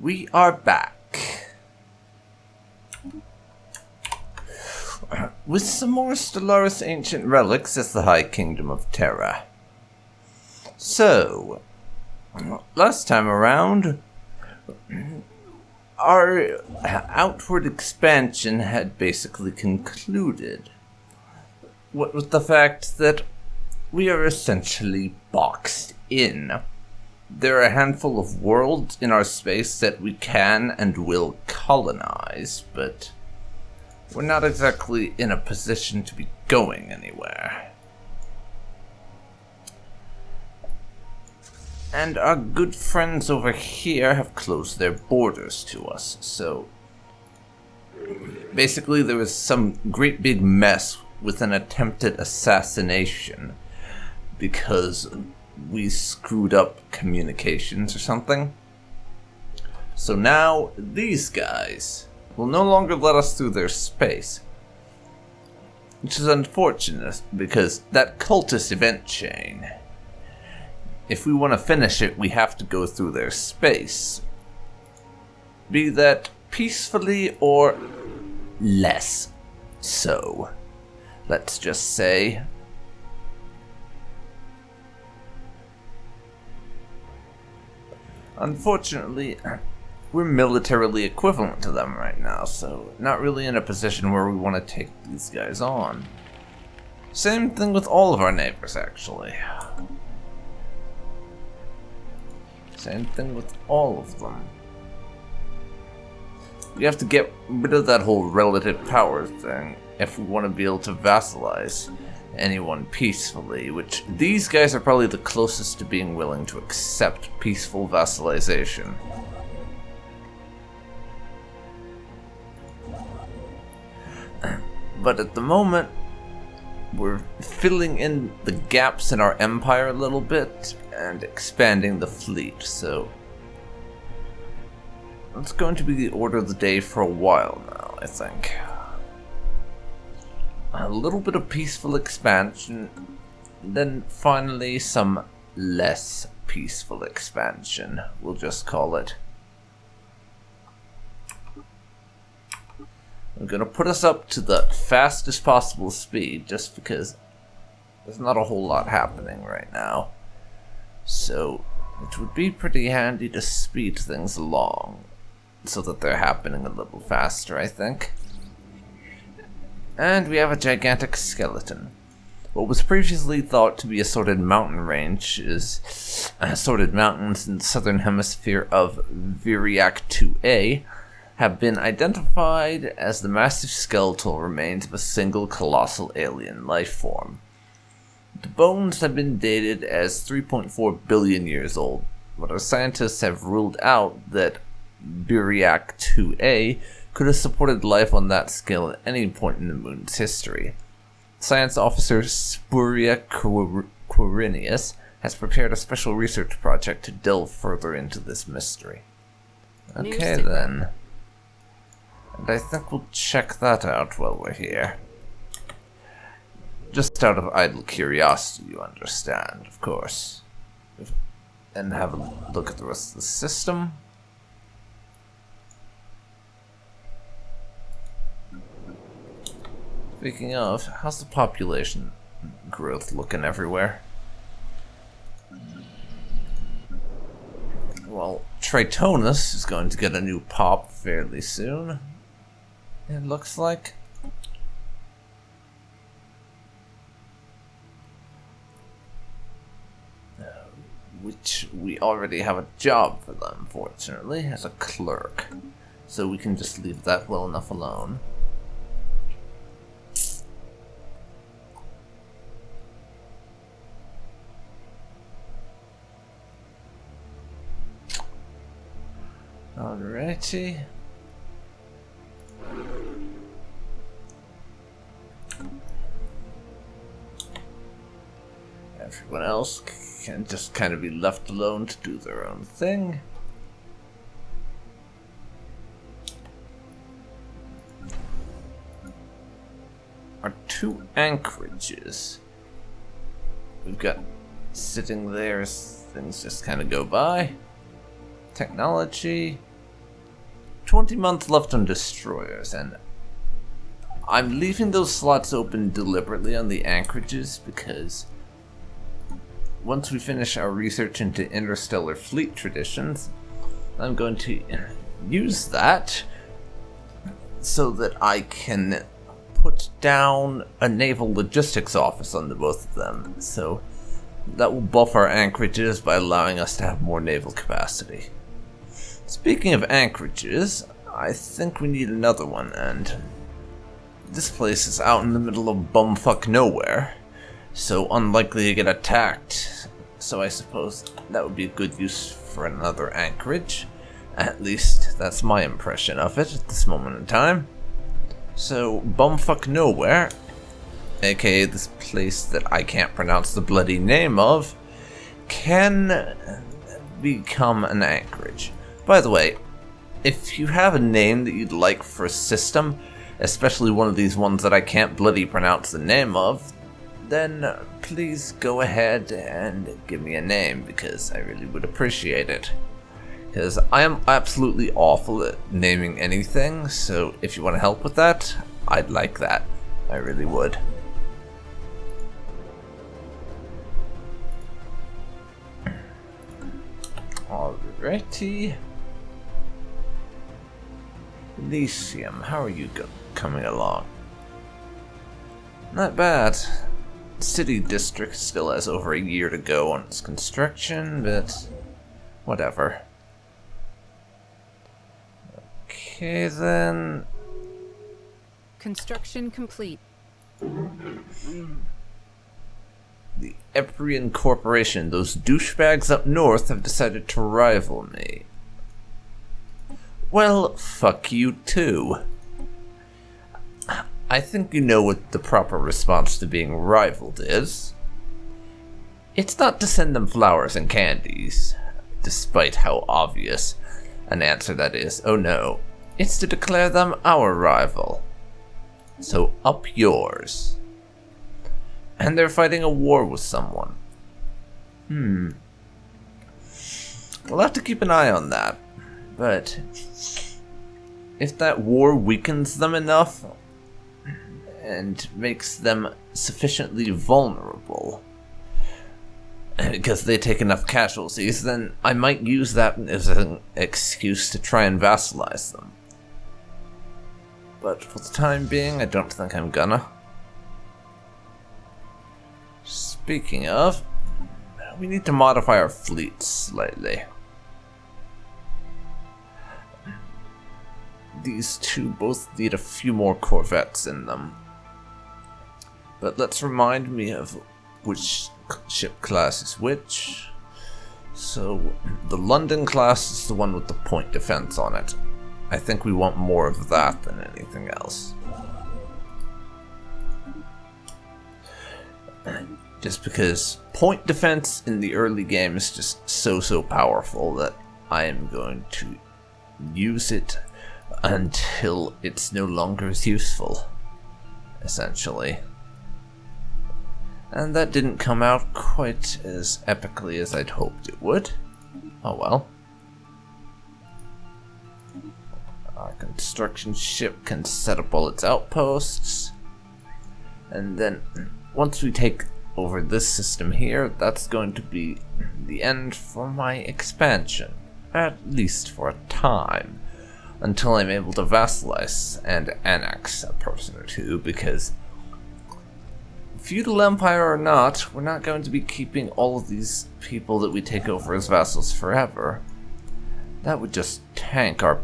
We are back. With some more Stellaris Ancient Relics as the High Kingdom of Terra. So, last time around, our outward expansion had basically concluded. What with the fact that we are essentially boxed in. There are a handful of worlds in our space that we can and will colonize, but we're not exactly in a position to be going anywhere. And our good friends over here have closed their borders to us, so basically there was some great big mess with an attempted assassination because we screwed up communications or something. So now these guys will no longer let us through their space, which is unfortunate because that cultist event chain, if we want to finish it, we have to go through their space, be that peacefully or less so, let's just say. Unfortunately, we're militarily equivalent to them right now, so not really in a position where we want to take these guys on. Same thing with all of our neighbors, actually. Same thing with all of them. We have to get rid of that whole relative power thing if we want to be able to vassalize anyone peacefully, which these guys are probably the closest to being willing to accept peaceful vassalization. But at the moment, we're filling in the gaps in our empire a little bit and expanding the fleet, so that's going to be the order of the day for a while now, I think. A little bit of peaceful expansion, then finally some less peaceful expansion, we'll just call it. I'm gonna put us up to the fastest possible speed just because there's not a whole lot happening right now. So it would be pretty handy to speed things along so that they're happening a little faster, I think. And we have a gigantic skeleton. What was previously thought to be a sorted mountain range is sorted mountains in the southern hemisphere of Viriac 2A have been identified as the massive skeletal remains of a single colossal alien life form. The bones have been dated as 3.4 billion years old, but our scientists have ruled out that Viriac 2A could have supported life on that scale at any point in the moon's history. Science officer Spuria Quirinius has prepared a special research project to delve further into this mystery. Okay then. And I think we'll check that out while we're here. Just out of idle curiosity, you understand, of course. And have a look at the rest of the system. Speaking of, how's the population growth looking everywhere? Well, Tritonus is going to get a new pop fairly soon, it looks like. Which we already have a job for them, fortunately, as a clerk. So we can just leave that well enough alone. Alrighty. Everyone else can just kind of be left alone to do their own thing. Our two anchorages we've got sitting there as things just kind of go by. Technology, 20 months left on destroyers, and I'm leaving those slots open deliberately on the anchorages because once we finish our research into interstellar fleet traditions, I'm going to use that so that I can put down a naval logistics office on the both of them. So that will buff our anchorages by allowing us to have more naval capacity. Speaking of anchorages, I think we need another one, and this place is out in the middle of bumfuck nowhere, so unlikely to get attacked. So I suppose that would be a good use for another anchorage. At least that's my impression of it at this moment in time. So bumfuck nowhere, aka this place that I can't pronounce the bloody name of, can become an anchorage. By the way, if you have a name that you'd like for a system, especially one of these ones that I can't bloody pronounce the name of, then please go ahead and give me a name, because I really would appreciate it. Because I am absolutely awful at naming anything, so if you want to help with that, I'd like that. I really would. Alrighty. Elysium, how are you coming along? Not bad. City district still has over a year to go on its construction, but whatever. Okay then. Construction complete. The Eprian Corporation, those douchebags up north, have decided to rival me. Well, fuck you too. I think you know what the proper response to being rivaled is. It's not to send them flowers and candies, despite how obvious an answer that is. Oh no, it's to declare them our rival. So up yours. And they're fighting a war with someone. We'll have to keep an eye on that. But if that war weakens them enough and makes them sufficiently vulnerable because they take enough casualties, then I might use that as an excuse to try and vassalize them. But for the time being, I don't think I'm gonna. Speaking of, we need to modify our fleet slightly. These two both need a few more corvettes in them. But let's remind me of which ship class is which. So, the London class is the one with the point defense on it. I think we want more of that than anything else. Just because point defense in the early game is just so powerful that I am going to use it until it's no longer as useful, essentially. And that didn't come out quite as epically as I'd hoped it would. Oh well. Our construction ship can set up all its outposts. And then, once we take over this system here, that's going to be the end for my expansion. At least for a time. Until I'm able to vassalize and annex a person or two, because feudal empire or not, we're not going to be keeping all of these people that we take over as vassals forever. That would just tank our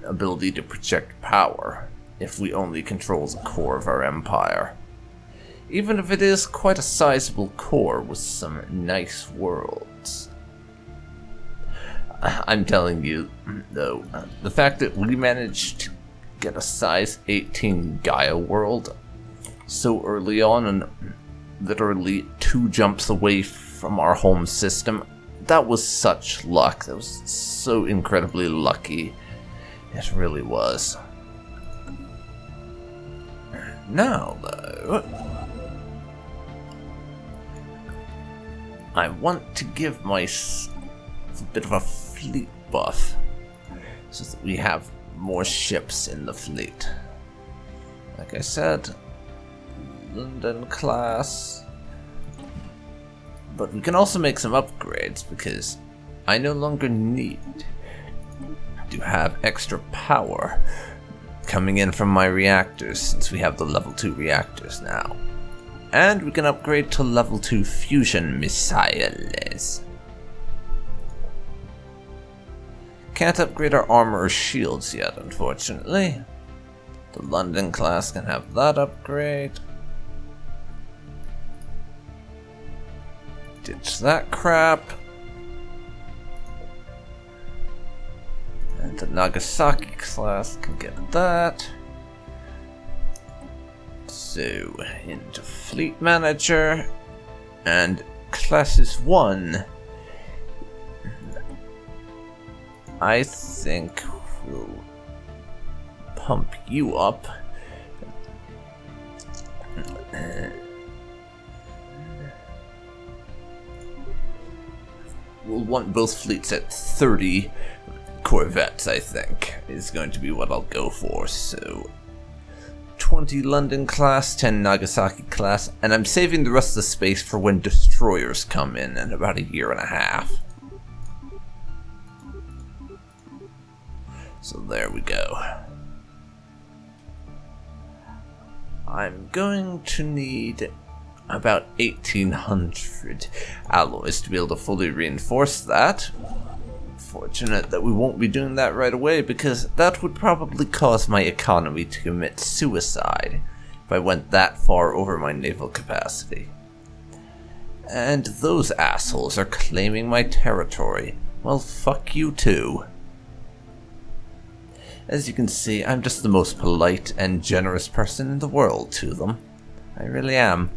ability to project power if we only control the core of our empire. Even if it is quite a sizable core with some nice worlds. I'm telling you, though, the fact that we managed to get a size 18 Gaia world so early on and literally 2 jumps away from our home system, that was such luck. That was so incredibly lucky. It really was. Now, though, I want to give myself a bit of a fleet buff so that we have more ships in the fleet. Like I said, London class. But we can also make some upgrades because I no longer need to have extra power coming in from my reactors since we have the level 2 reactors now. And we can upgrade to level 2 fusion missiles. Can't upgrade our armor or shields yet, unfortunately. The London class can have that upgrade. Ditch that crap. And the Nagasaki class can get that. So, into Fleet Manager. And classes 1. I think we'll pump you up. We'll want both fleets at 30 corvettes, I think, is going to be what I'll go for. So, 20 London class, 10 Nagasaki class, and I'm saving the rest of the space for when destroyers come in about a year and a half. So there we go. I'm going to need about 1800 alloys to be able to fully reinforce that. Fortunate that we won't be doing that right away because that would probably cause my economy to commit suicide if I went that far over my naval capacity. And those assholes are claiming my territory. Well, fuck you too. As you can see, I'm just the most polite and generous person in the world to them. I really am.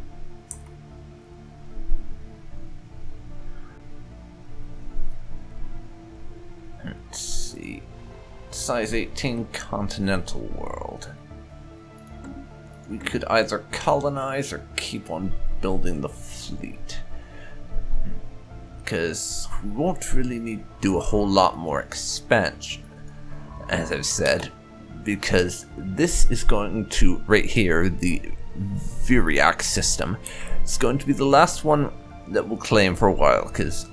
Let's see. Size 18 continental world. We could either colonize or keep on building the fleet. Because we won't really need to do a whole lot more expansion, as I've said, because this is going to, right here, the Viriac system, it's going to be the last one that we'll claim for a while, because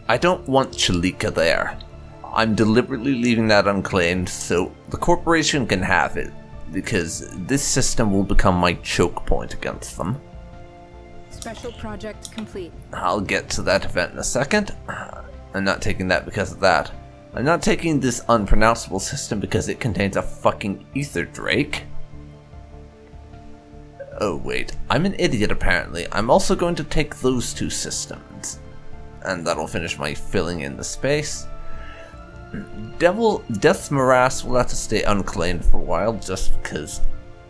I don't want Chalika there. I'm deliberately leaving that unclaimed so the corporation can have it, because this system will become my choke point against them. Special project complete. I'll get to that event in a second. I'm not taking that because of that. I'm not taking this unpronounceable system because it contains a fucking ether drake. Oh wait, I'm an idiot apparently. I'm also going to take those two systems. And that'll finish my filling in the space. Death's Morass will have to stay unclaimed for a while just because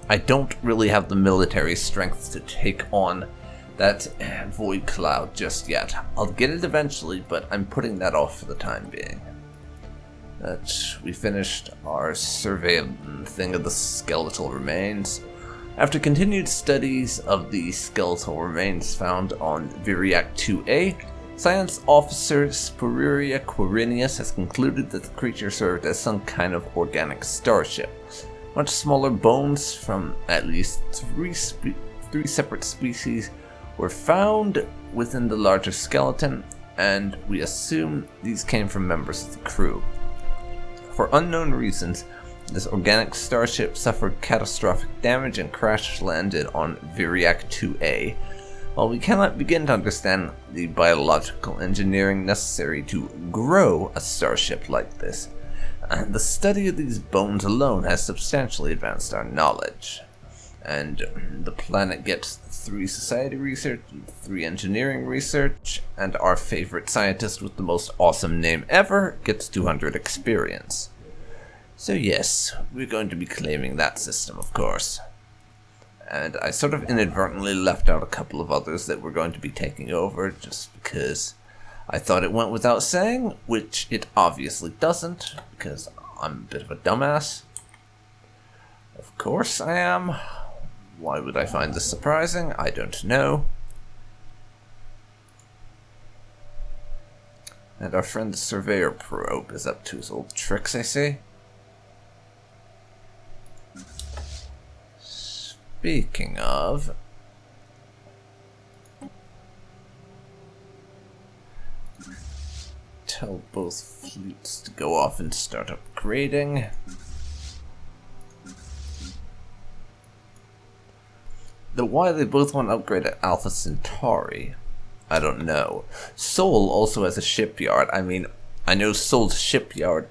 I don't really have the military strength to take on that void cloud just yet. I'll get it eventually, but I'm putting that off for the time being. We finished our survey thing of the skeletal remains. After continued studies of the skeletal remains found on Viriac 2A, Science Officer Spuriria Quirinius has concluded that the creature served as some kind of organic starship. Much smaller bones from at least three separate species were found within the larger skeleton, and we assume these came from members of the crew. For unknown reasons, this organic starship suffered catastrophic damage and crash-landed on Viriac 2A. While we cannot begin to understand the biological engineering necessary to grow a starship like this, the study of these bones alone has substantially advanced our knowledge. And the planet gets 3 society research, 3 engineering research, and our favorite scientist with the most awesome name ever gets 200 experience. So yes, we're going to be claiming that system, of course. And I sort of inadvertently left out a couple of others that we're going to be taking over just because I thought it went without saying, which it obviously doesn't, because I'm a bit of a dumbass. Of course I am. Why would I find this surprising? I don't know. And our friend the Surveyor Probe is up to his old tricks, I see. Speaking of, tell both fleets to go off and start upgrading. Why they both want to upgrade at Alpha Centauri, I don't know. Sol also has a shipyard. I mean, I know Sol's shipyard,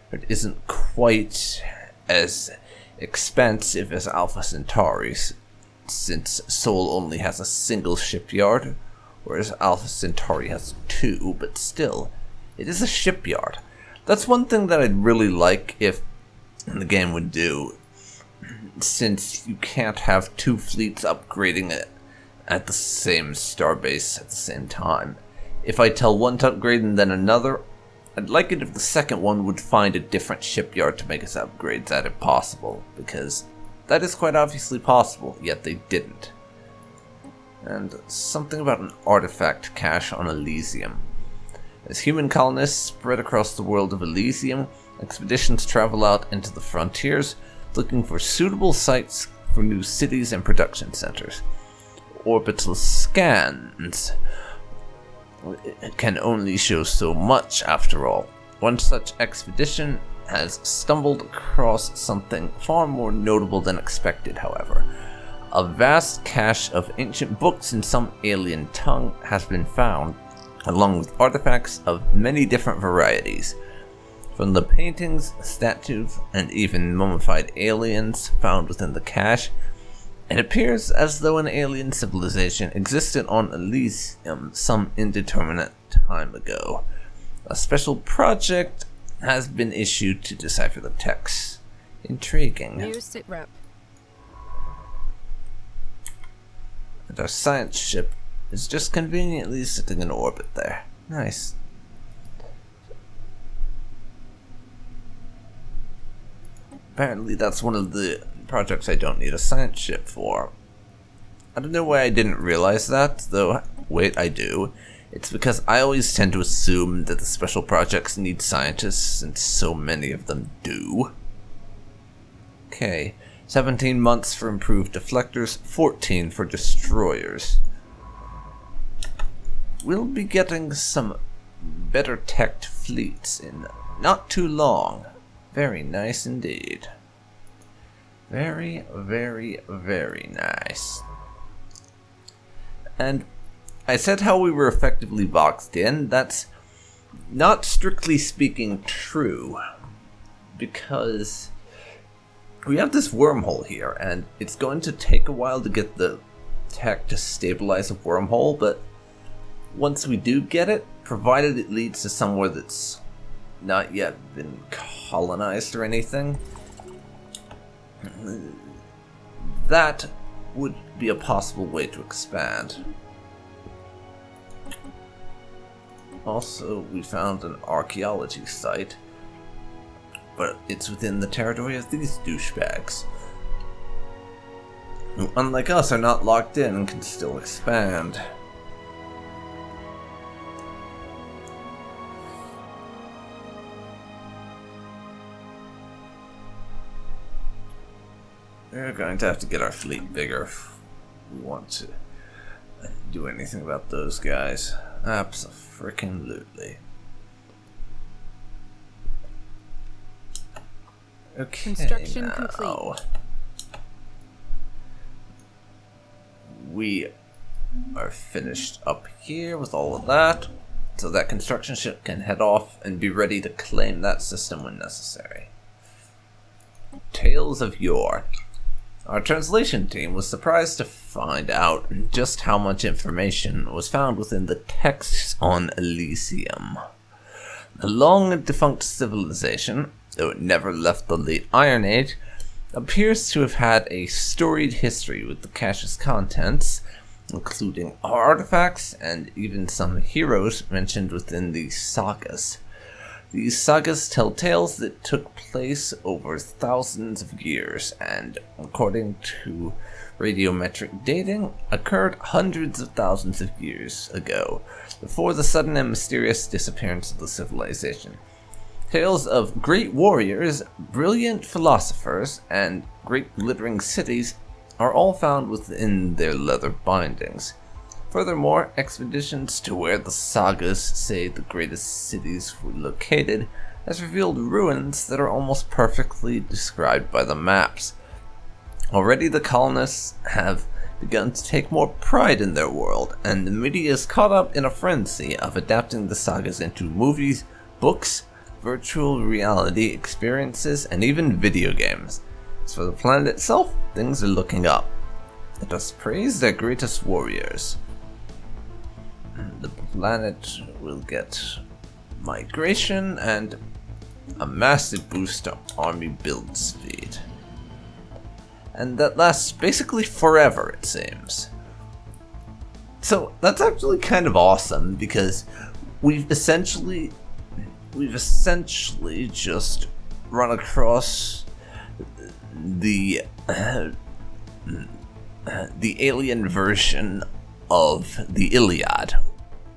but it isn't quite as expensive as Alpha Centauri's, since Sol only has a single shipyard, whereas Alpha Centauri has two, but still, it is a shipyard. That's one thing that I'd really like if the game would do, since you can't have two fleets upgrading it at the same starbase at the same time. If I tell one to upgrade and then another, I'd like it if the second one would find a different shipyard to make its upgrades at if possible, because that is quite obviously possible, yet they didn't. And something about an artifact cache on Elysium. As human colonists spread across the world of Elysium, expeditions travel out into the frontiers, looking for suitable sites for new cities and production centers. Orbital scans can only show so much, after all. One such expedition has stumbled across something far more notable than expected, however. A vast cache of ancient books in some alien tongue has been found, along with artifacts of many different varieties. From the paintings, statues, and even mummified aliens found within the cache, it appears as though an alien civilization existed on Elysium some indeterminate time ago. A special project has been issued to decipher the text. Intriguing. New sit rep. And our science ship is just conveniently sitting in orbit there. Nice. Apparently that's one of the projects I don't need a science ship for. I don't know why I didn't realize that, though. Wait, I do. It's because I always tend to assume that the special projects need scientists, and so many of them do. Okay, 17 months for improved deflectors, 14 for destroyers. We'll be getting some better teched fleets in not too long. Very nice indeed. Very, very, very nice. And I said how we were effectively boxed in. That's not strictly speaking true, because we have this wormhole here, and it's going to take a while to get the tech to stabilize a wormhole, but once we do get it, provided it leads to somewhere that's not yet been colonized or anything, that would be a possible way to expand. Also, we found an archaeology site, but it's within the territory of these douchebags, who, unlike us, are not locked in and can still expand. We're going to have to get our fleet bigger if we want to do anything about those guys. Abso-freaking-lutely. Okay, Construction now complete. we are finished up here with all of that, so that construction ship can head off and be ready to claim that system when necessary. Tales of Yore. Our translation team was surprised to find out just how much information was found within the texts on Elysium. The long-defunct civilization, though it never left the late Iron Age, appears to have had a storied history with the cache's contents, including artifacts and even some heroes mentioned within the sagas. These sagas tell tales that took place over thousands of years and, according to radiometric dating, occurred hundreds of thousands of years ago, before the sudden and mysterious disappearance of the civilization. Tales of great warriors, brilliant philosophers, and great glittering cities are all found within their leather bindings. Furthermore, expeditions to where the sagas say the greatest cities were located has revealed ruins that are almost perfectly described by the maps. Already the colonists have begun to take more pride in their world, and the media is caught up in a frenzy of adapting the sagas into movies, books, virtual reality experiences, and even video games. As for the planet itself, things are looking up. Let us praise their greatest warriors. The planet will get migration and a massive boost to army build speed. And that lasts basically forever, it seems. So that's actually kind of awesome, because we've essentially just run across the alien version of the Iliad,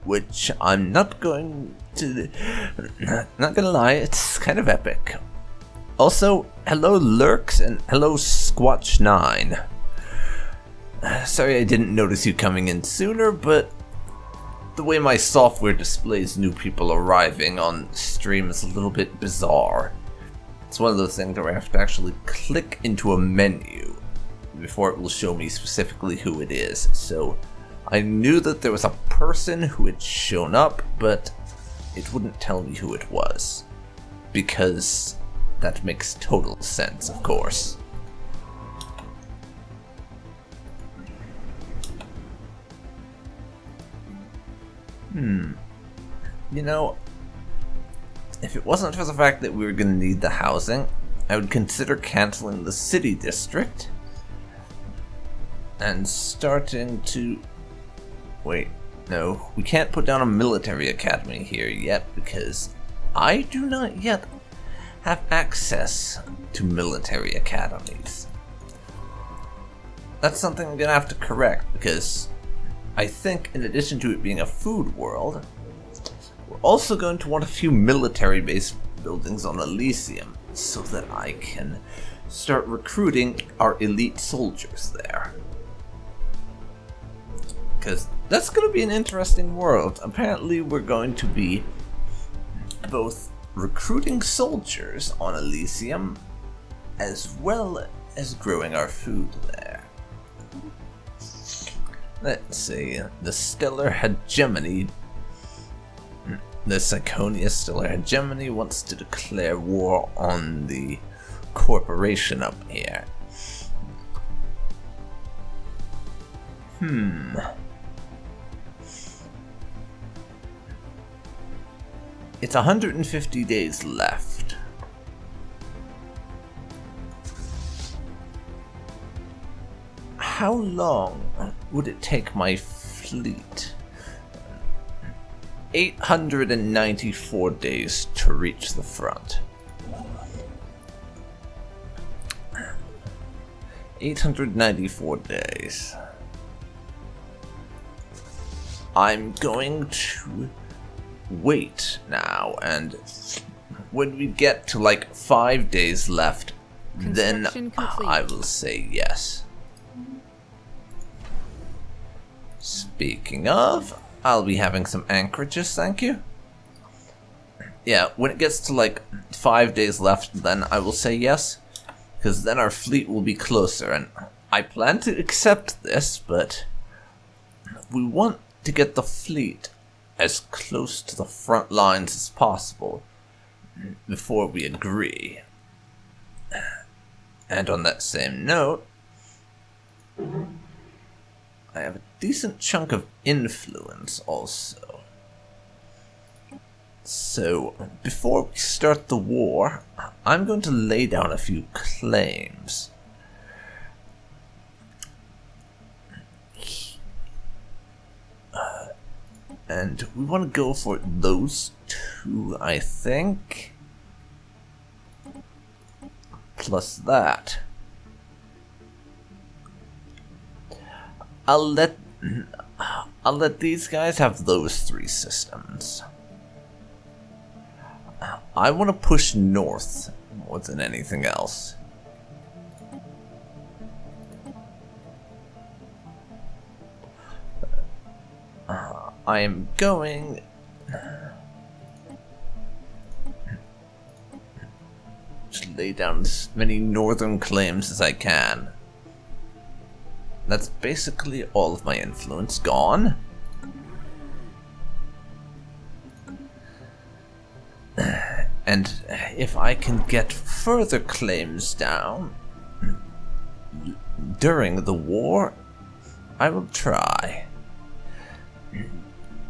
which I'm not gonna lie, it's kind of epic. Also, hello Lurks and hello Squatch9. Sorry I didn't notice you coming in sooner, but the way my software displays new people arriving on stream is a little bit bizarre. It's one of those things where I have to actually click into a menu before it will show me specifically who it is. So I knew that there was a person who had shown up, but it wouldn't tell me who it was. Because that makes total sense, of course. You know, if it wasn't for the fact that we were going to need the housing, I would consider canceling the city district and starting to... Wait, no, we can't put down a military academy here yet because I do not yet have access to military academies. That's something I'm going to have to correct, because I think in addition to it being a food world, we're also going to want a few military-based buildings on Elysium so that I can start recruiting our elite soldiers there. Because that's going to be an interesting world. Apparently we're going to be both recruiting soldiers on Elysium as well as growing our food there. Let's see, the Stellar Hegemony, the Syconia Stellar Hegemony wants to declare war on the corporation up here. It's 150 days left. How long would it take my fleet? 894 days to reach the front. 894 days. I'm going to wait now, and when we get to like 5 days left, then I will say yes. Speaking of, I'll be having some anchorages, thank you. Yeah, when it gets to like 5 days left, then I will say yes, because then our fleet will be closer, and I plan to accept this, but we want to get the fleet as close to the front lines as possible before we agree. And on that same note, I have a decent chunk of influence also. So, before we start the war, I'm going to lay down a few claims. And we want to go for those two, I think. Plus that. I'll let these guys have those three systems. I want to push north more than anything else. I am going to lay down as many northern claims as I can. That's basically all of my influence gone. And if I can get further claims down during the war, I will try.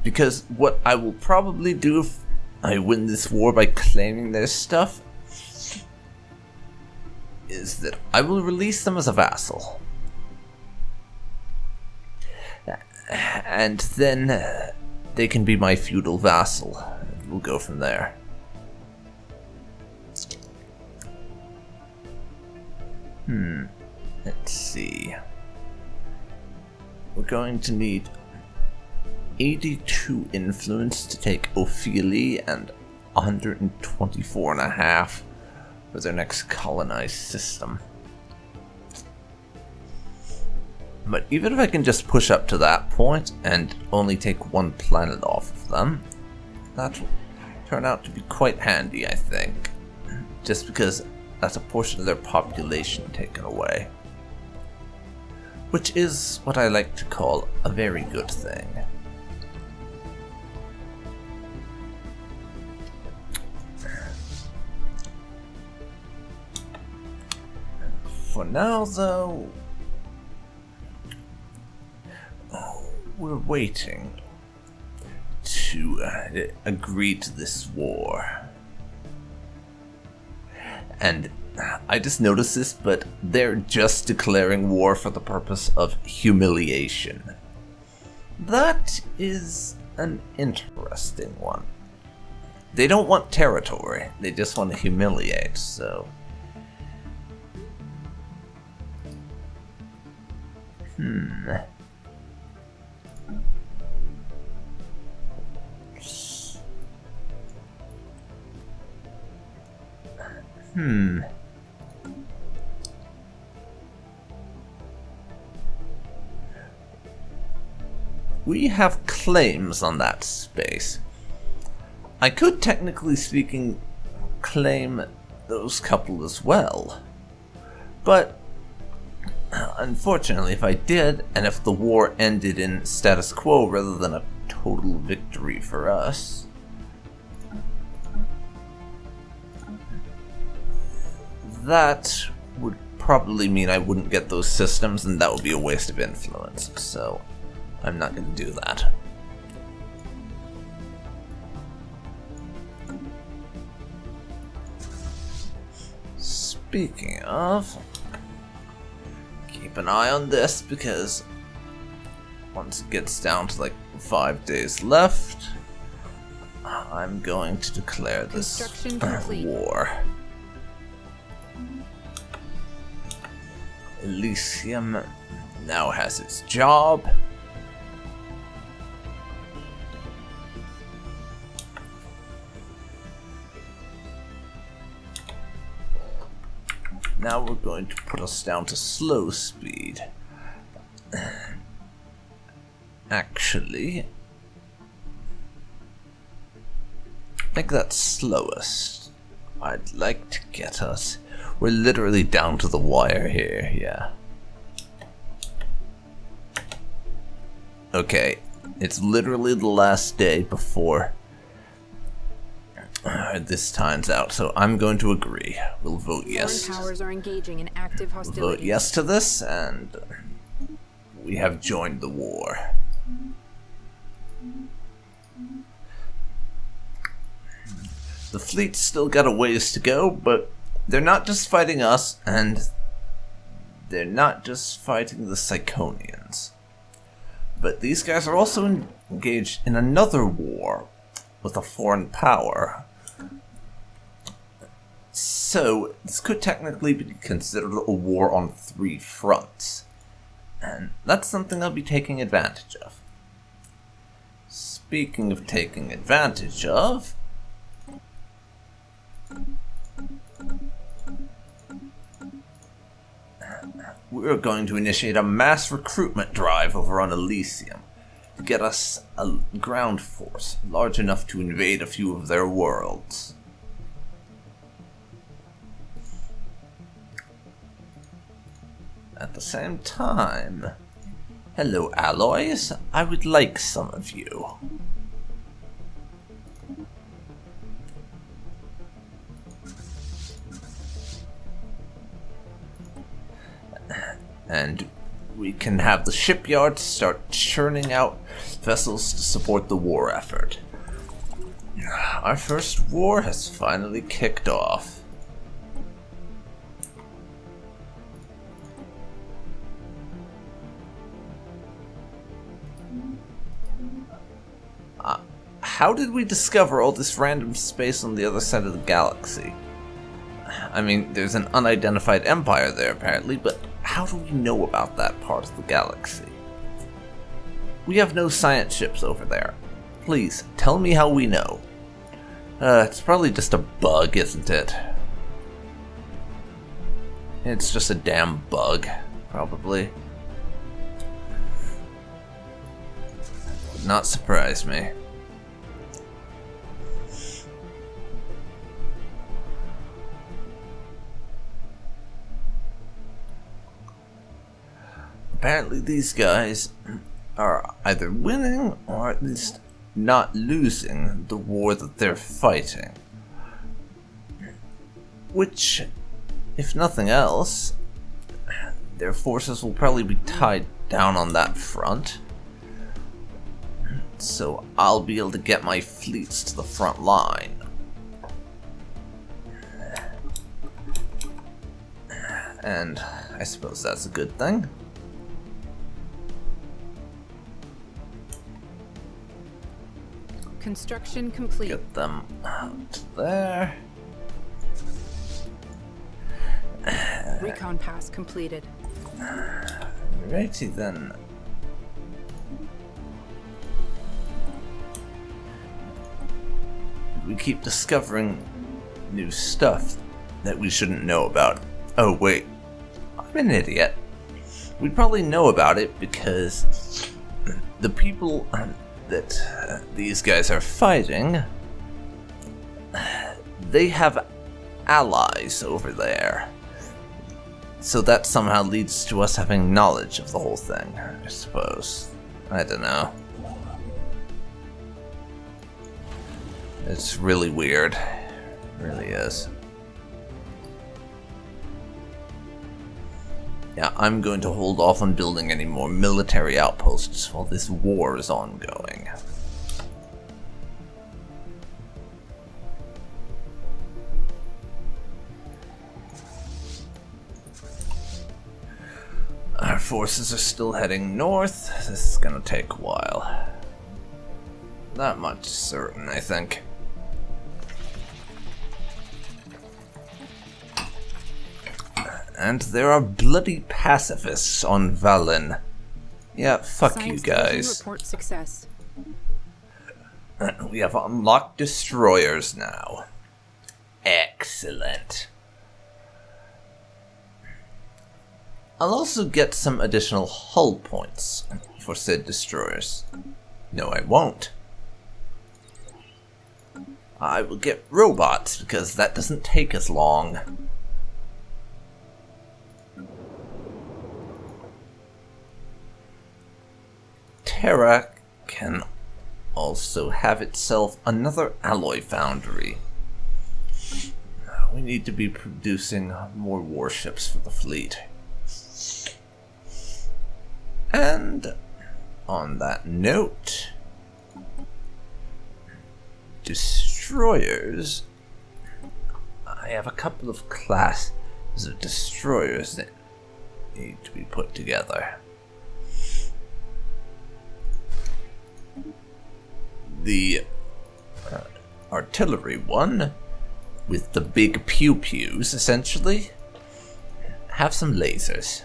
Because what I will probably do if I win this war by claiming their stuff is that I will release them as a vassal. And then they can be my feudal vassal. We'll go from there. Let's see. We're going to need 82 influence to take Ophelia and 124.5 for their next colonized system. But even if I can just push up to that point and only take one planet off of them, that will turn out to be quite handy, I think. Just because that's a portion of their population taken away. Which is what I like to call a very good thing. For now, though, we're waiting to agree to this war. And I just noticed this, but they're just declaring war for the purpose of humiliation. That is an interesting one. They don't want territory, they just want to humiliate, so... We have claims on that space. I could, technically speaking, claim those couple as well. But, unfortunately, if I did, and if the war ended in status quo rather than a total victory for us, that would probably mean I wouldn't get those systems, and that would be a waste of influence, so I'm not going to do that. Speaking of, keep an eye on this, because once it gets down to like 5 days left, I'm going to declare this war. Elysium now has its job. Now we're going to put us down to slow speed. Actually, make that slowest. I'd like to get us... We're literally down to the wire here, yeah. Okay, it's literally the last day before this time's out, so I'm going to agree. We'll vote yes. Foreign powers are engaging in active hostilities. We'll vote yes to this, and we have joined the war. The fleet's still got a ways to go, but they're not just fighting us, and they're not just fighting the Psychonians. But these guys are also engaged in another war with a foreign power. So, this could technically be considered a war on 3 fronts. And that's something I'll be taking advantage of. Speaking of taking advantage of... we're going to initiate a mass recruitment drive over on Elysium to get us a ground force large enough to invade a few of their worlds. At the same time, hello alloys, I would like some of you. And we can have the shipyard start churning out vessels to support the war effort. Our first war has finally kicked off. How did we discover all this random space on the other side of the galaxy? I mean, there's an unidentified empire there apparently, but how do we know about that part of the galaxy? We have no science ships over there. Please, tell me how we know. It's probably just a bug, isn't it? It's just a damn bug, probably. Would not surprise me. Apparently these guys are either winning or at least not losing the war that they're fighting. Which, if nothing else, their forces will probably be tied down on that front. So I'll be able to get my fleets to the front line. And I suppose that's a good thing. Construction complete. Get them out there. Recon pass completed. Righty then. We keep discovering new stuff that we shouldn't know about. Oh wait, I'm an idiot. We'd probably know about it because the people that these guys are fighting, they have allies over there. So that somehow leads to us having knowledge of the whole thing, I suppose. I don't know. It's really weird. It really is. Yeah, I'm going to hold off on building any more military outposts while this war is ongoing. Our forces are still heading north. This is gonna take a while. Not much certain, I think. And there are bloody pacifists on Valen. Yeah, fuck Science you guys. division report success. We have unlocked destroyers now. Excellent. I'll also get some additional hull points for said destroyers. No, I won't. I will get robots because that doesn't take as long. Terra can also have itself another alloy foundry. We need to be producing more warships for the fleet. And on that note, destroyers. I have a couple of classes of destroyers that need to be put together. The artillery one, with the big pew-pews, essentially, have some lasers.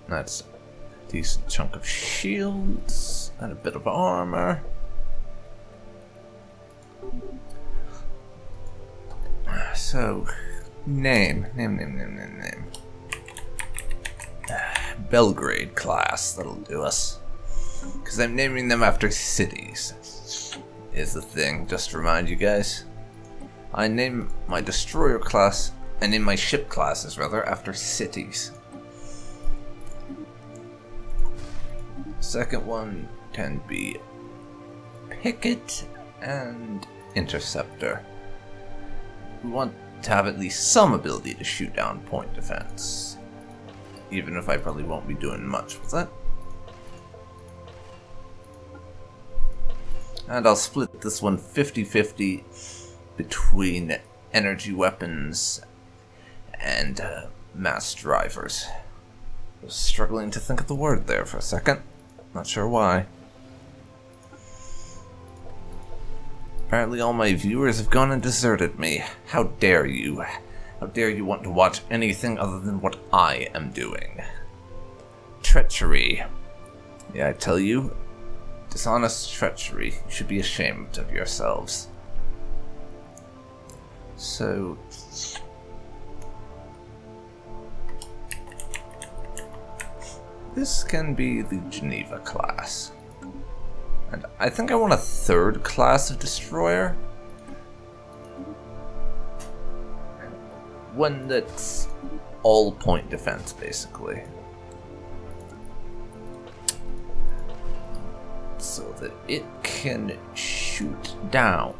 That's a decent chunk of shields and a bit of armor. So, name. Belgrade class, that'll do us. Because I'm naming them after cities, is the thing, just to remind you guys. I name my destroyer class, I name my ship classes, rather, after cities. Second one can be Picket and Interceptor. We want to have at least some ability to shoot down point defense, even if I probably won't be doing much with it. And I'll split this one 50-50 between energy weapons and mass drivers. I was struggling to think of the word there for a second. Not sure why. Apparently all my viewers have gone and deserted me. How dare you? How dare you want to watch anything other than what I am doing? Treachery. Yeah, I tell you, dishonest treachery. You should be ashamed of yourselves. So, this can be the Geneva class. And I think I want a third class of destroyer. One that's all point defense, basically. So that it can shoot down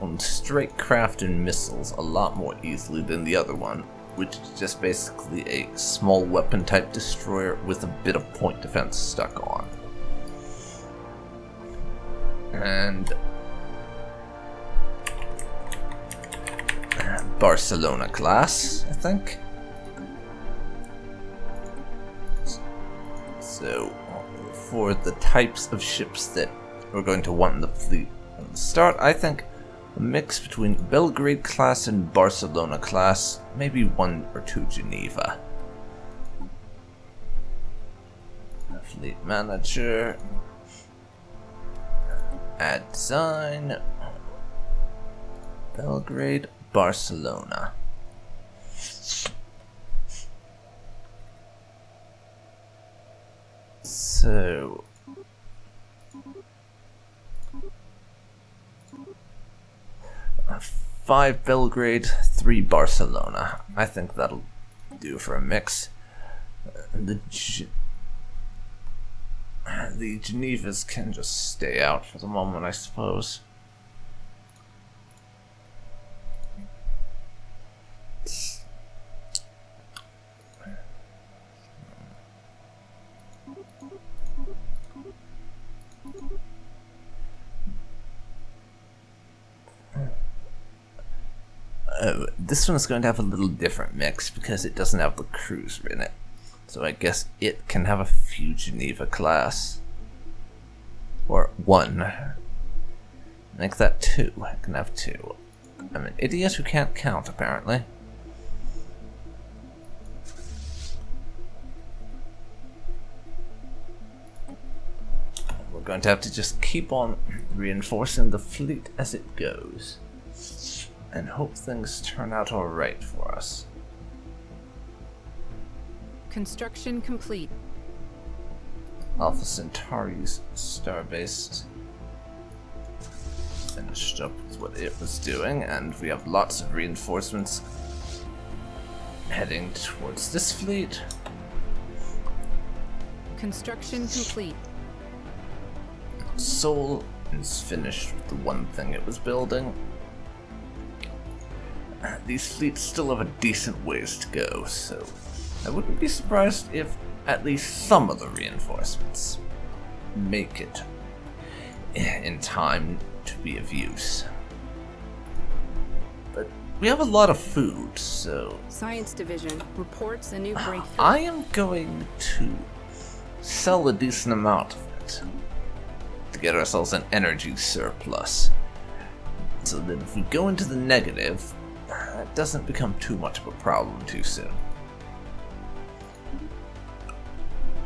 on strike craft and missiles a lot more easily than the other one, which is just basically a small weapon type destroyer with a bit of point defense stuck on. And Barcelona class, I think. So, for the types of ships that we're going to want in the fleet from the start, I think a mix between Belgrade class and Barcelona class, maybe 1 or 2 Geneva. Fleet manager. Add design. Belgrade, Barcelona. So 5 Belgrade, 3 Barcelona. I think that'll do for a mix. The Genevas can just stay out for the moment, I suppose. This one is going to have a little different mix because it doesn't have the cruiser in it. So I guess it can have a few Geneva class. Or 1. Make that 2. I can have 2. I'm an idiot who can't count, apparently. We're going to have to just keep on reinforcing the fleet as it goes. And hope things turn out alright for us. Construction complete. Alpha Centauri's starbase finished up with what it was doing, and we have lots of reinforcements heading towards this fleet. Construction complete. Sol is finished with the one thing it was building. These fleets still have a decent ways to go, so I wouldn't be surprised if at least some of the reinforcements make it in time to be of use. But we have a lot of food, so Science Division reports a new breakthrough. I am going to sell a decent amount of it to get ourselves an energy surplus, so that if we go into the negative, it doesn't become too much of a problem too soon.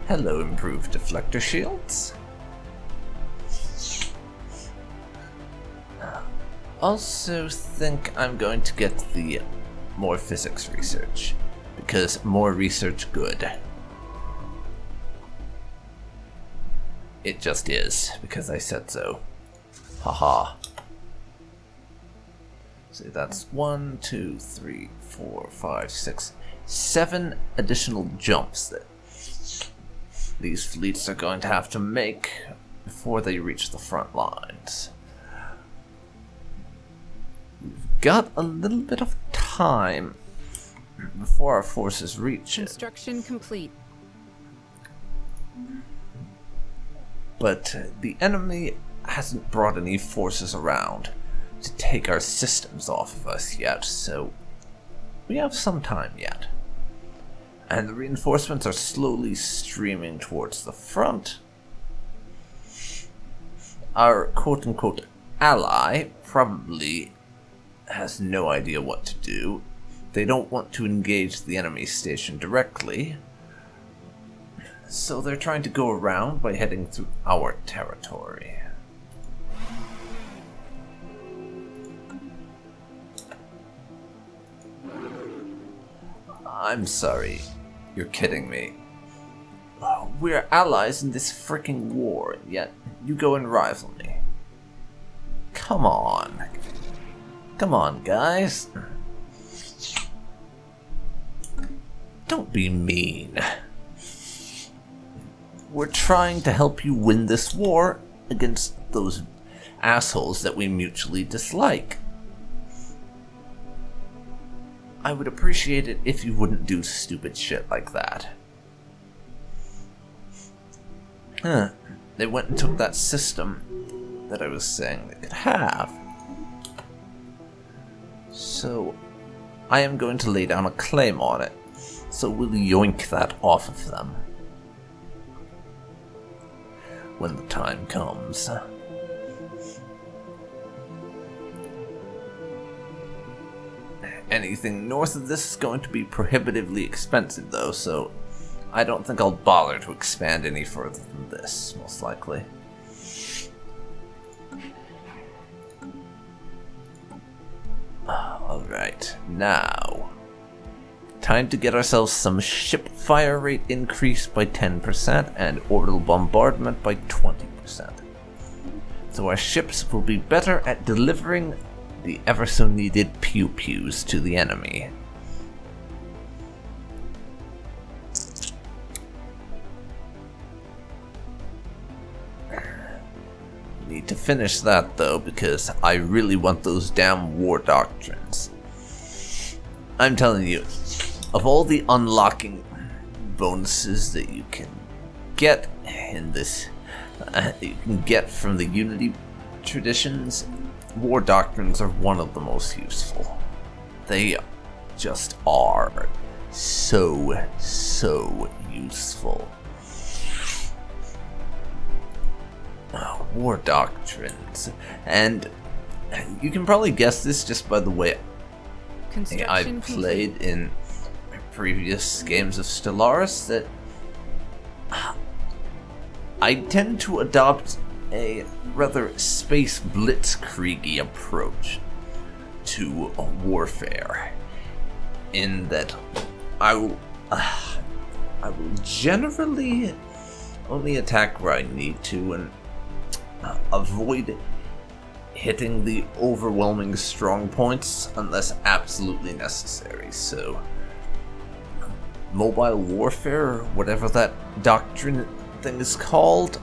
Hello, improved deflector shields. also think I'm going to get the more physics research, because more research good. It just is, because I said so. Haha. So that's 1, 2, 3, 4, 5, 6, 7 additional jumps that these fleets are going to have to make before they reach the front lines. We've got a little bit of time before our forces reach it. Construction complete. But the enemy hasn't brought any forces around to take our systems off of us yet, so we have some time yet. And the reinforcements are slowly streaming towards the front. Our quote-unquote ally probably has no idea what to do. They don't want to engage the enemy station directly, so they're trying to go around by heading through our territory. I'm sorry. You're kidding me. We're allies in this freaking war, and yet you go and rival me. Come on. Come on, guys. Don't be mean. We're trying to help you win this war against those assholes that we mutually dislike. I would appreciate it if you wouldn't do stupid shit like that. They went and took that system that I was saying they could have. So, I am going to lay down a claim on it. So we'll yoink that off of them when the time comes. Anything north of this is going to be prohibitively expensive though, so I don't think I'll bother to expand any further than this, most likely. Alright, now time to get ourselves some ship fire rate increase by 10% and orbital bombardment by 20%. So our ships will be better at delivering the ever so needed pew-pews to the enemy. Need to finish that though, because I really want those damn war doctrines. I'm telling you, of all the unlocking bonuses that you can get in this, you can get from the Unity traditions, war doctrines are one of the most useful. They just are so useful. War doctrines. And you can probably guess this just by the way I played in previous games of Stellaris, that I tend to adopt a rather space blitzkrieg approach to warfare, in that I will generally only attack where I need to and avoid hitting the overwhelming strong points unless absolutely necessary. So mobile warfare, whatever that doctrine thing is called,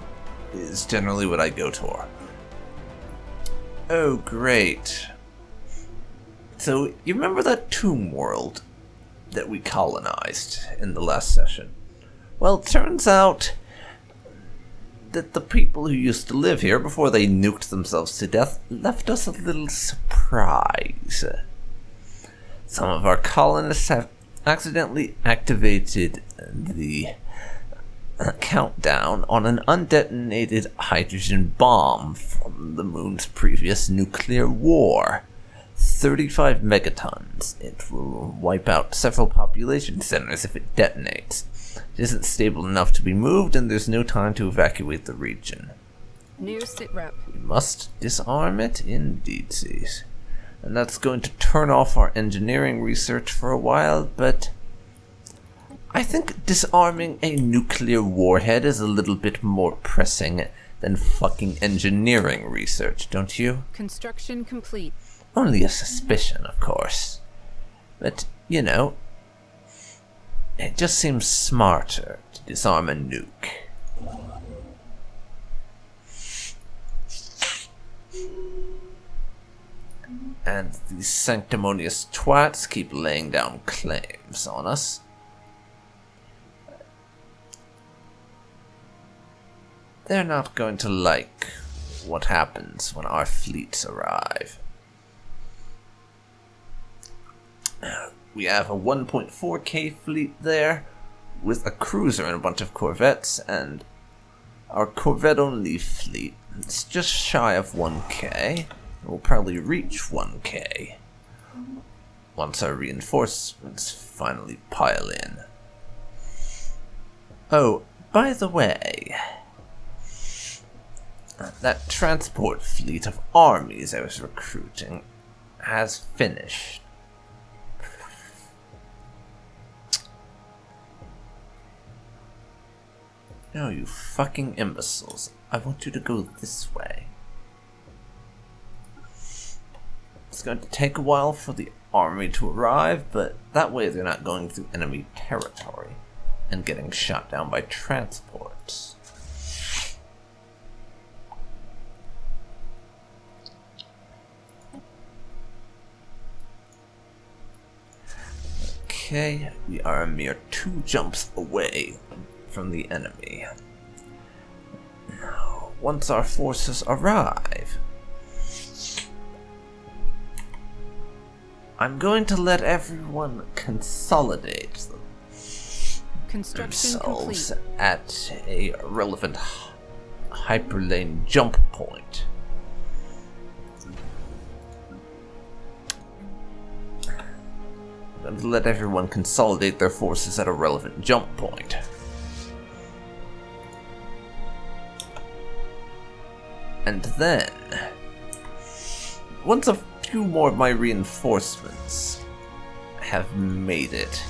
is generally what I go toward. Oh, great. So, you remember that tomb world that we colonized in the last session? Well, it turns out that the people who used to live here before they nuked themselves to death left us a little surprise. Some of our colonists have accidentally activated the countdown on an undetonated hydrogen bomb from the moon's previous nuclear war. 35 megatons. It will wipe out several population centers if it detonates. It isn't stable enough to be moved, and there's no time to evacuate the region. New sitrep. We must disarm it, indeed, sees. And that's going to turn off our engineering research for a while, but I think disarming a nuclear warhead is a little bit more pressing than fucking engineering research, don't you? Construction complete. Only a suspicion, of course. But, you know, it just seems smarter to disarm a nuke. And these sanctimonious twats keep laying down claims on us. They're not going to like what happens when our fleets arrive. We have a 1.4k fleet there, with a cruiser and a bunch of corvettes, and our corvette-only fleet is just shy of 1k. We'll probably reach 1k once our reinforcements finally pile in. Oh, by the way, that transport fleet of armies I was recruiting has finished. No, you fucking imbeciles. I want you to go this way. It's going to take a while for the army to arrive, but that way they're not going through enemy territory and getting shot down by transports. Okay, we are a mere 2 jumps away from the enemy. Now, once our forces arrive, I'm going to let everyone consolidate themselves at a relevant hyperlane jump point. I'm going to let everyone consolidate their forces at a relevant jump point. And then, once a few more of my reinforcements have made it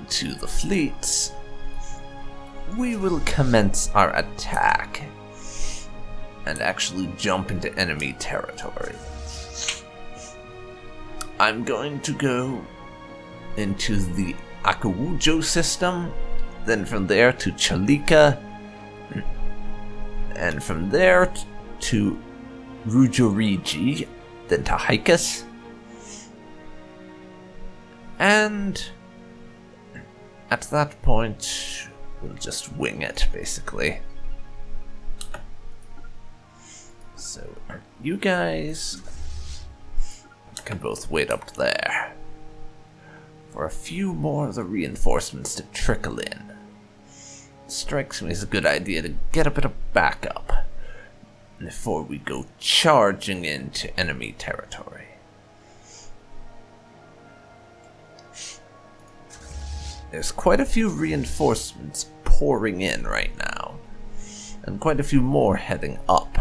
to the fleets, we will commence our attack and actually jump into enemy territory. I'm going to go into the Akawujo system, then from there to Chalika, and from there to Rujorigi, then to Haikas, and at that point we'll just wing it, basically. So you guys can both wait up there for a few more of the reinforcements to trickle in. Strikes me as a good idea to get a bit of backup before we go charging into enemy territory. There's quite a few reinforcements pouring in right now, and quite a few more heading up.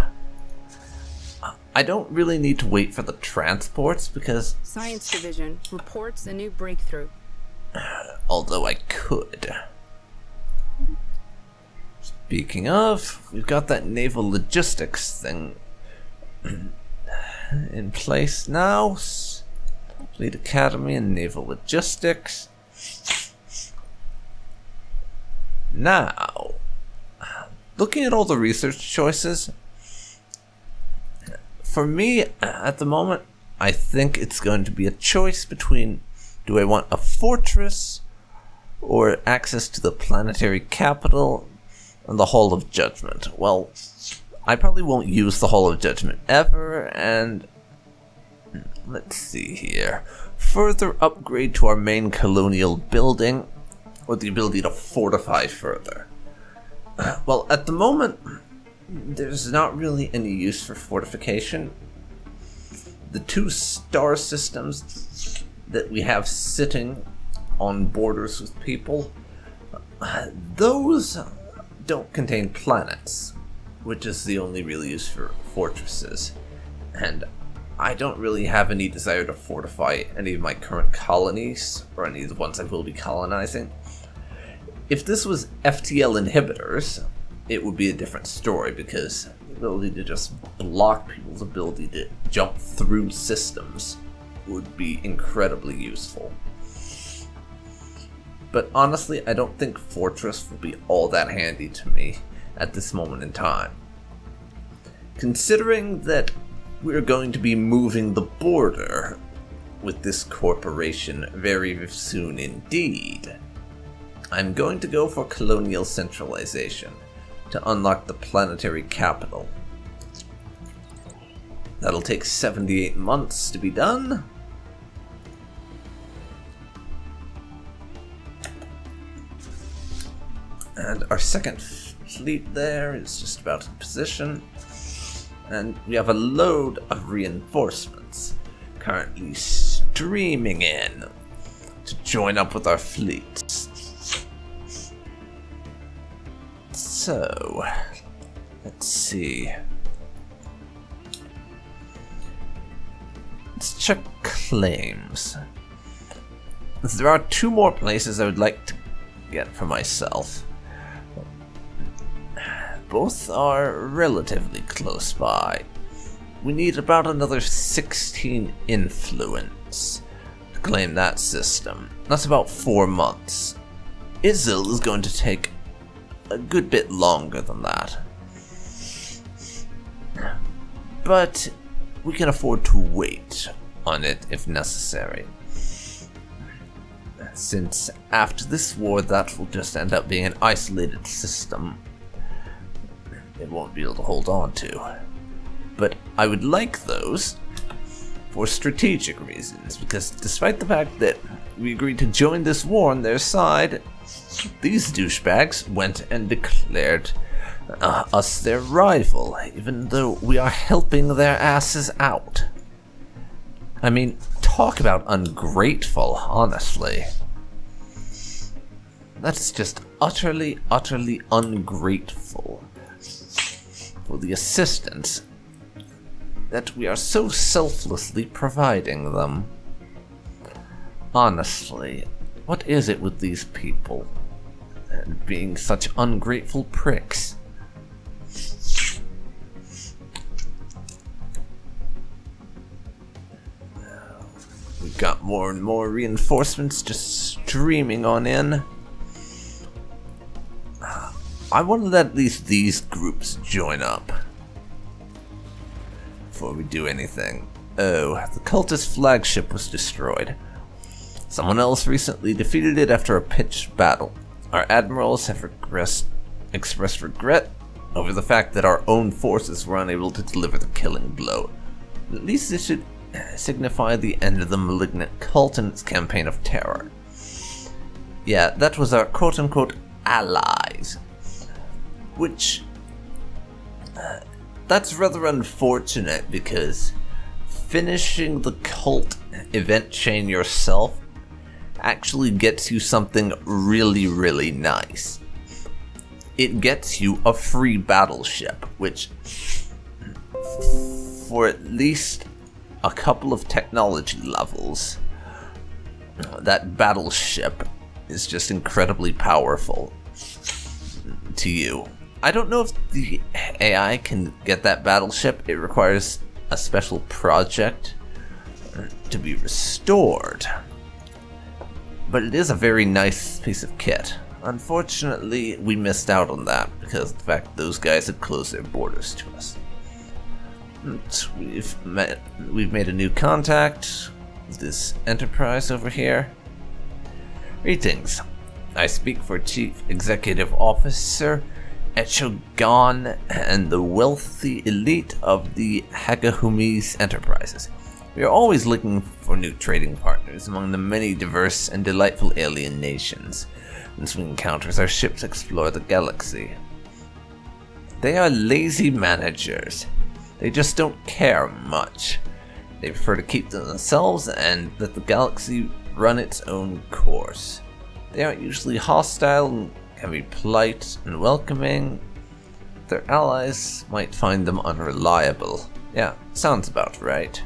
I don't really need to wait for the transports because Science Division reports a new breakthrough. Although I could. Speaking of, we've got that naval logistics thing in place now. Fleet Academy and Naval Logistics. Now, looking at all the research choices, for me, at the moment, I think it's going to be a choice between, do I want a fortress or access to the planetary capital and the Hall of Judgment? Well, I probably won't use the Hall of Judgment ever, and let's see here. Further upgrade to our main colonial building, or the ability to fortify further. Well, at the moment, there's not really any use for fortification. The 2 star systems that we have sitting on borders with people, those don't contain planets. which is the only real use for fortresses. And I don't really have any desire to fortify any of my current colonies, or any of the ones I will be colonizing. If this was FTL inhibitors, it would be a different story, because the ability to just block people's ability to jump through systems would be incredibly useful. But honestly, I don't think Fortress will be all that handy to me at this moment in time. Considering that we're going to be moving the border with this corporation very soon indeed, I'm going to go for colonial centralization to unlock the planetary capital. That'll take 78 months to be done. And our second fleet there is just about in position. And we have a load of reinforcements currently streaming in to join up with our fleet. So, let's see. Let's check claims. There are 2 more places I would like to get for myself. Both are relatively close by. We need about another 16 influence to claim that system. That's about 4 months. Isil is going to take a good bit longer than that. But we can afford to wait on it if necessary. Since after this war, that will just end up being an isolated system it won't be able to hold on to. But I would like those for strategic reasons, because despite the fact that we agreed to join this war on their side, these douchebags went and declared us their rival, even though we are helping their asses out. I mean, talk about ungrateful, honestly. That's just utterly, utterly ungrateful for the assistance that we are so selflessly providing them. Honestly, what is it with these people and being such ungrateful pricks? We've got more and more reinforcements just streaming on in. I want to let at least these groups join up before we do anything. Oh, the cultist flagship was destroyed. Someone else recently defeated it after a pitched battle. Our admirals have expressed regret over the fact that our own forces were unable to deliver the killing blow. At least this should signify the end of the malignant cult and its campaign of terror. Yeah, that was our quote-unquote allies. Which, that's rather unfortunate, because finishing the cult event chain yourself actually gets you something really, really nice. It gets you a free battleship, which, for at least a couple of technology levels, that battleship is just incredibly powerful to you. I don't know if the AI can get that battleship. It requires a special project to be restored. But it is a very nice piece of kit. Unfortunately, we missed out on that because of the fact that those guys had closed their borders to us. We've made a new contact with this enterprise over here. Greetings. I speak for Chief Executive Officer Echogon and the wealthy elite of the Hagahumis Enterprises. We are always looking for new trading partners among the many diverse and delightful alien nations. Once we encounter our ships explore the galaxy. They are lazy managers. They just don't care much. They prefer to keep to themselves and let the galaxy run its own course. They aren't usually hostile and can be polite and welcoming, their allies might find them unreliable. Yeah, sounds about right.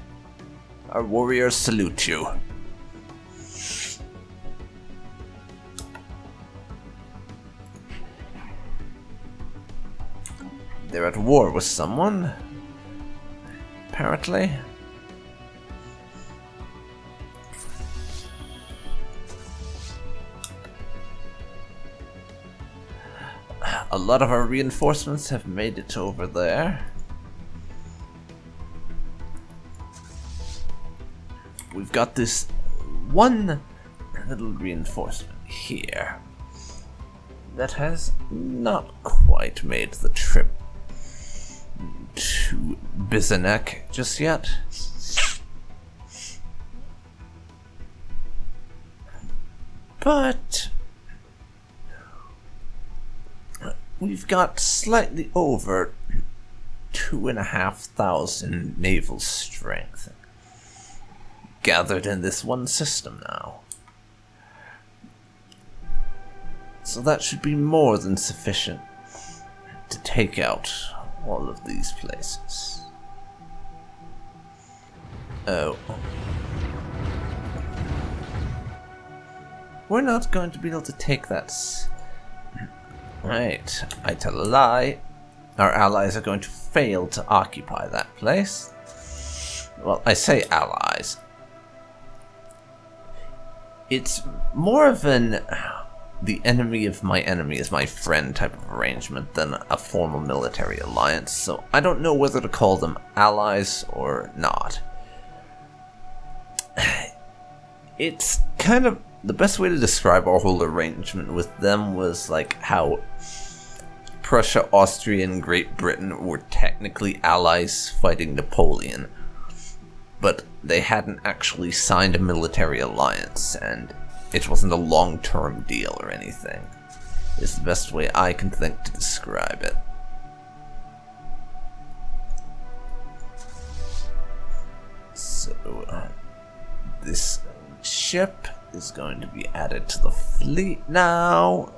Our warriors salute you. They're at war with someone, apparently. A lot of our reinforcements have made it over there. We've got this one little reinforcement here that has not quite made the trip to Bizanek just yet. But we've got slightly over 2,500 naval strength gathered in this one system now. So that should be more than sufficient to take out all of these places. Oh. We're not going to be able to take that. Right, I tell a lie. Our allies are going to fail to occupy that place. Well, I say allies. It's more of an the enemy of my enemy is my friend type of arrangement than a formal military alliance, so I don't know whether to call them allies or not. It's kind of the best way to describe our whole arrangement with them was like how Prussia, Austria, and Great Britain were technically allies fighting Napoleon, but they hadn't actually signed a military alliance, and it wasn't a long-term deal or anything. It's the best way I can think to describe it. So, this ship is going to be added to the fleet now.